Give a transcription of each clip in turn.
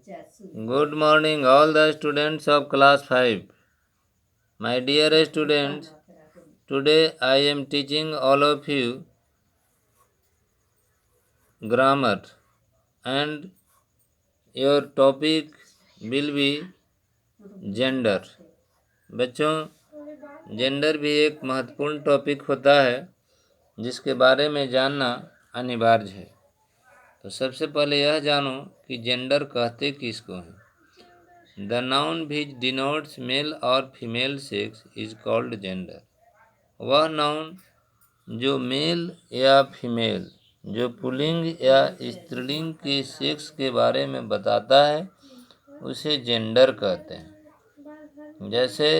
Good morning, all the students of class 5. My dear students, today I am teaching all of you grammar, and your topic will be gender. बच्चों, gender भी एक महत्वपूर्ण topic होता है जिसके बारे में जानना अनिवार्य है। तो सबसे पहले यह जानो कि जेंडर कहते किसको हैं। The noun which denotes male or female sex is called gender. वह नाउन जो मेल या फीमेल, जो पुल्लिंग या स्त्रीलिंग के सेक्स के बारे में बताता है, उसे जेंडर कहते हैं। जैसे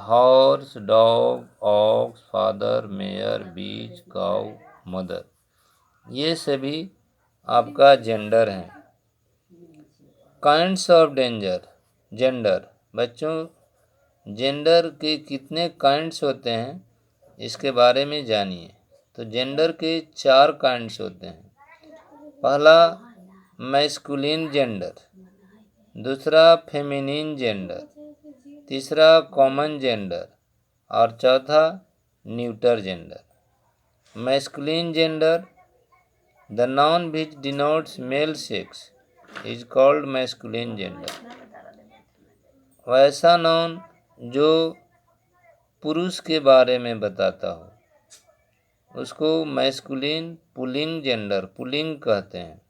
horse, dog, ox, father, mare, bitch, cow, mother, ये सभी आपका जेंडर हैं। Kinds of gender. बच्चों, जेंडर के कितने काइंड्स होते हैं इसके बारे में जानिए। तो जेंडर के 4 काइंड्स होते हैं। पहला मैस्कुलिन जेंडर, दूसरा फेमिनिन जेंडर, तीसरा कॉमन जेंडर और चौथा neuter gender. Masculine gender, the noun which denotes male sex is called masculine gender. वैसा नाउन जो पुरुष के बारे में बताता हो उसको मैस्कुलिन पुल्लिंग जेंडर, पुल्लिंग कहते हैं।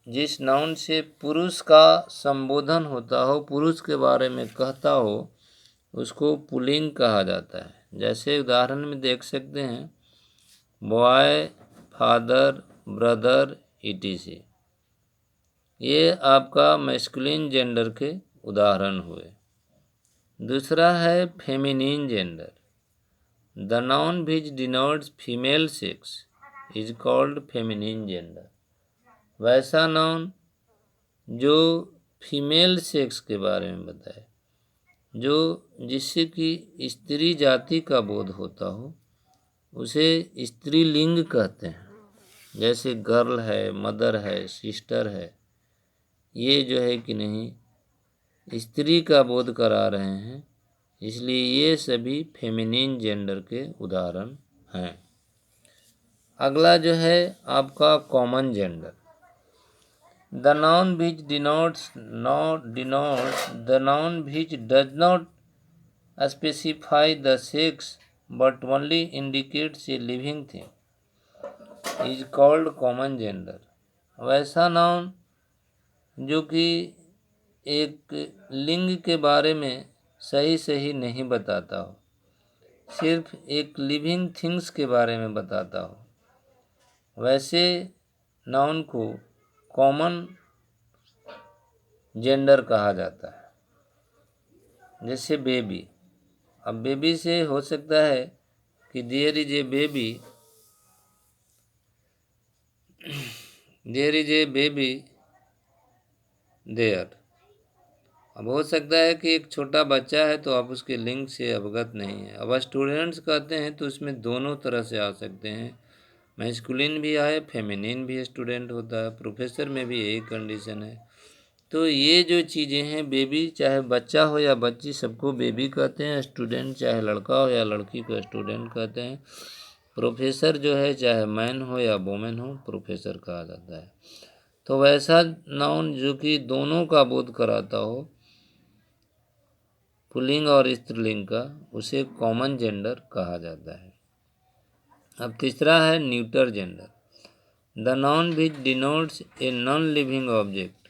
जिस नाउन से पुरुष का संबोधन होता हो, पुरुष के बारे में कहता हो, उसको पुल्लिंग कहा जाता है। जैसे उदाहरण में देख सकते हैं, बॉय, फादर, ब्रदर, etc। ये आपका मैस्कुलिन जेंडर के उदाहरण हुए। दूसरा है feminine gender, the noun which denotes female sex is called feminine gender. वैसा नाउन जो फीमेल सेक्स के बारे में बताए, जो जिससे कि स्त्री जाति का बोध होता हो, उसे स्त्रीलिंग कहते हैं। जैसे गर्ल है, मदर है, सिस्टर है, ये जो है कि नहीं स्त्री का बोध करा रहे हैं, इसलिए ये सभी फेमिनिन जेंडर के उदाहरण हैं। अगला जो है आपका common gender, the noun which the noun which does not specify the sex but only indicates a living thing is called common gender. वैसा नाउन जो कि एक लिंग के बारे में सही नहीं बताता हो, सिर्फ एक लिविंग थिंग्स के बारे में बताता हो, वैसे नाउन को कॉमन जेंडर कहा जाता है। जैसे बेबी, अब बेबी से हो सकता है कि there is a baby there. अब हो सकता है कि एक छोटा बच्चा है तो आप उसके लिंग से अवगत नहीं है। अब स्टूडेंट्स कहते हैं तो इसमें दोनों तरह से आ सकते हैं, मैस्कुलिन भी आए, फेमिनिन भी स्टूडेंट होता है। प्रोफेसर में भी यही कंडीशन है। तो ये जो चीज़ें हैं, बेबी चाहे बच्चा हो या बच्ची, सबको बेबी कहते हैं। स्टूडेंट चाहे लड़का हो या लड़की को स्टूडेंट कहते हैं। प्रोफेसर जो है चाहे मैन हो या वुमेन हो, प्रोफेसर कहा जाता है। तो वैसा नाउन जो कि दोनों का बोध कराता हो, पुल्लिंग और स्त्रीलिंग का, उसे कॉमन जेंडर कहा जाता है। अब तीसरा है neuter gender, the noun which denotes a non living object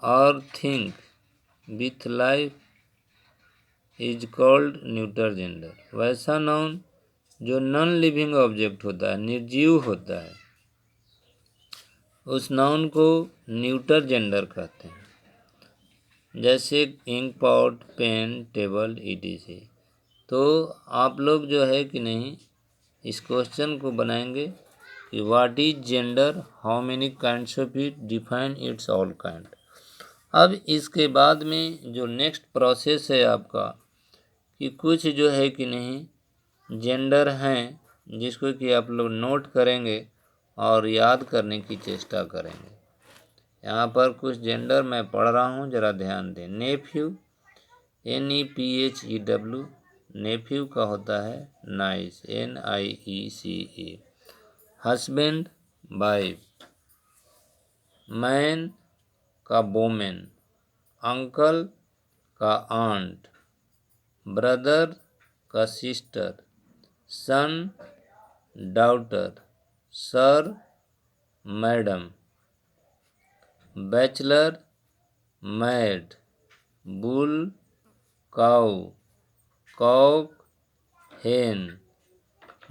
और thing with life is called neuter gender. वैसा नाउन जो नॉन लिविंग ऑब्जेक्ट होता है, निर्जीव होता है, उस नाउन को न्यूटर जेंडर कहते हैं। जैसे ink pot, pen, table, etc। तो आप लोग जो है कि नहीं इस क्वेश्चन को बनाएंगे कि what is gender, how many kinds of it, define it's all kind. अब इसके बाद में जो नेक्स्ट प्रोसेस है आपका, कि कुछ जो है कि नहीं जेंडर हैं जिसको कि आप लोग नोट करेंगे और याद करने की चेष्टा करेंगे। यहाँ पर कुछ जेंडर मैं पढ़ रहा हूँ, जरा ध्यान दें। नेफ्यू, NEPHEW, नेफ्यू का होता है niece, NIECE। Husband, wife. Man का वोमेन, अंकल का आंट, ब्रदर का sister, son daughter, sir madam, bachelor maid, bull cow, cock hen,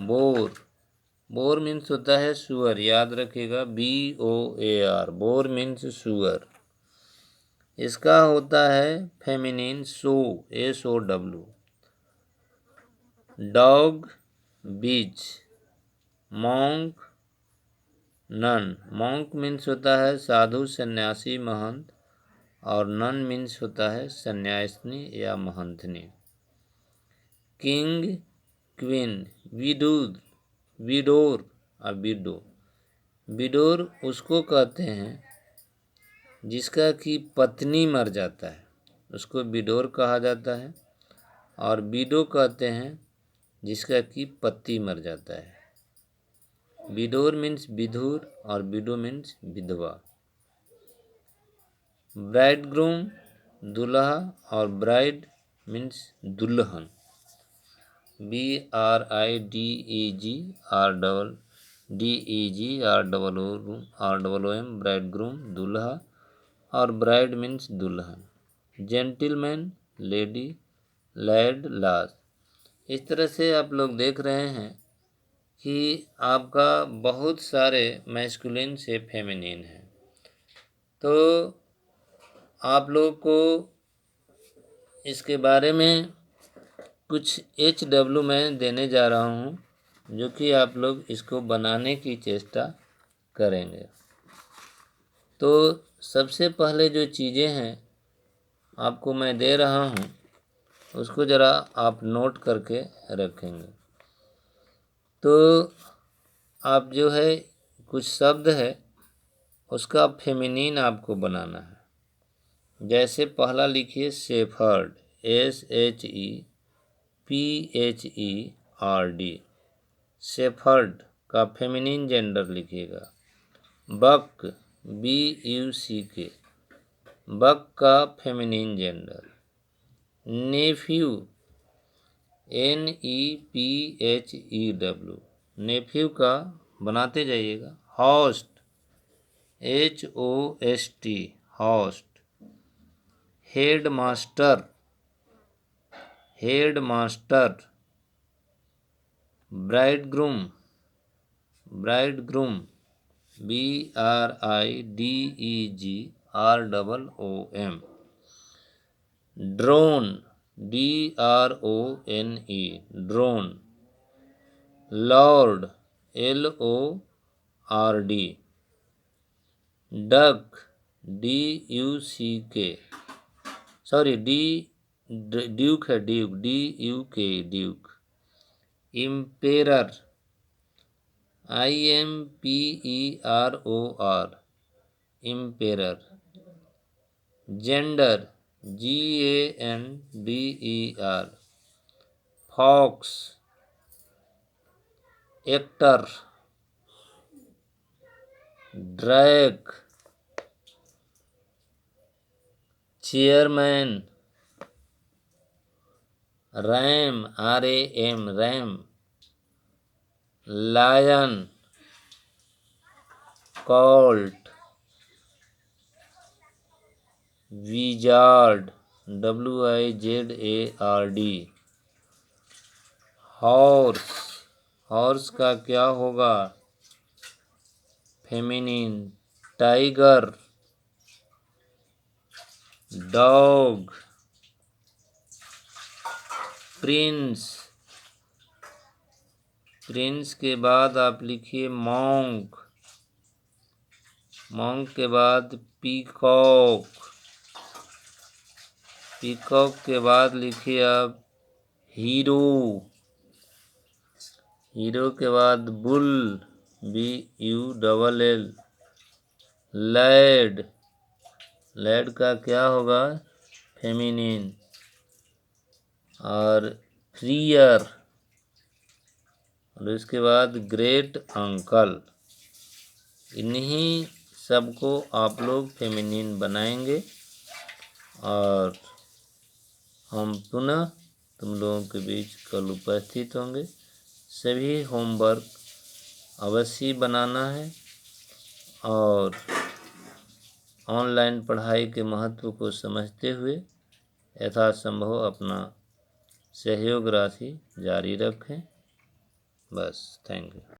boar. Boar means होता है सुअर, याद रखिएगा, BOAR, बोर मीन्स सुअर। इसका होता है feminine sow, SOW। Dog, bitch. Monk, nun. Monk means होता है साधु, सन्यासी, महंत, और नन मीन्स होता है सन्यासिनी या महंतनी। King, queen. विडूर, विडोर और विडो। विडोर उसको कहते हैं जिसका कि पत्नी मर जाता है, उसको विडोर कहा जाता है। और विडो कहते हैं जिसका कि पति मर जाता है। विडोर मीन्स विधुर और विडो मीन्स विधवा। ब्राइडग्रूम, दूल्हा, और ब्राइड मीन्स दुल्हन, BRIDEGRDEGROOM, ब्राइडग्रूम, दूल्हा, और ब्राइड मीन्स दुल्हन। जेंटिलमैन, लेडी, लैड, लास। इस तरह से आप लोग देख रहे हैं कि आपका बहुत सारे मैस्कुलिन से फेमिनिन है। तो आप लोग को इसके बारे में कुछ HW मैं देने जा रहा हूँ, जो कि आप लोग इसको बनाने की चेष्टा करेंगे। तो सबसे पहले जो चीज़ें हैं आपको मैं दे रहा हूँ, उसको ज़रा आप नोट करके रखेंगे। तो आप जो है कुछ शब्द है उसका फेमिनिन आपको बनाना है। जैसे पहला लिखिए शेफर्ड, SHEPHERD, शेफर्ड का फेमिनिन जेंडर लिखिएगा। बक, BUCK, बक का feminine gender. Nephew, NEPHEW, nephew का बनाते जाइएगा। Host, HOST, host. Head master, head master. Bridegroom, bridegroom, BRIDEGROOM। Drone, DRONE, drone. Lord, LORD। Duck, DUCK, sorry duke है, duke, DUK, duke. Emperor, IMPEROR, emperor. Gander, GANDER, fox. Actor, drake. Chairman, ram, RAM, ram. Lion, colt. Wizard, WIZARD। Horse, horse का क्या होगा feminine? Tiger. Dog. Prince, Prince के बाद आप लिखिए monk, monk के बाद पीकॉक, पीकॉक के बाद लिखिए आप हीरो, हीरो के बाद बुल, BULL। लैड, लेड का क्या होगा? फेमिनिन। और फ्रीयर, और इसके बाद ग्रेट अंकल। इन्हीं सबको आप लोग फेमिनिन बनाएंगे और हम पुनः तुम लोगों के बीच कल उपस्थित होंगे। सभी होमवर्क अवश्य बनाना है और ऑनलाइन पढ़ाई के महत्व को समझते हुए यथासंभव अपना सहयोग राशि जारी रखें। बस, थैंक यू।